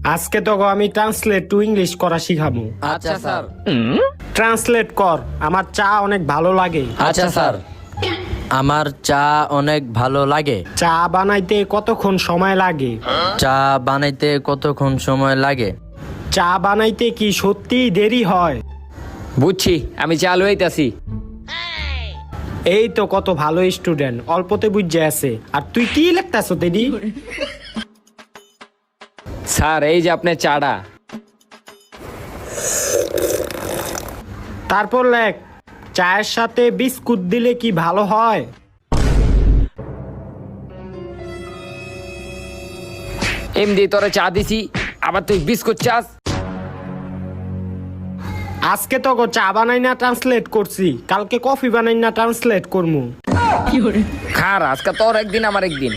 আজকে তোকে আমি ট্রান্সলেট টু ইংলিশ করা শিখাবো। আচ্ছা স্যার। ট্রান্সলেট কর, আমার চা অনেক ভালো লাগে। আচ্ছা স্যার। আমার চা অনেক ভালো লাগে। চা বানাইতে কতক্ষণ সময় লাগে? চা বানাইতে কতক্ষণ সময় লাগে? চা বানাইতে কি সত্যিই দেরি হয়? বুঝছি, আমি চালু হইতাছি। এই তো কত ভালো স্টুডেন্ট, অল্পতে বুঝে আছে। আর তুই কি লিখতাছ তেডি? স্যার এই যে আপনার চাটা। তারপর লেখ, চায়ের সাথে বিস্কুট দিলে কি ভালো হয়? এমনি তোরে চা দিছি, আবার তুই বিস্কুট চাস? আজকে তোকে চা বানাই না ট্রান্সলেট করছি, কালকে কফি বানাই না ট্রান্সলেট করমু। খার, আজকে তোর একদিন আমার একদিন।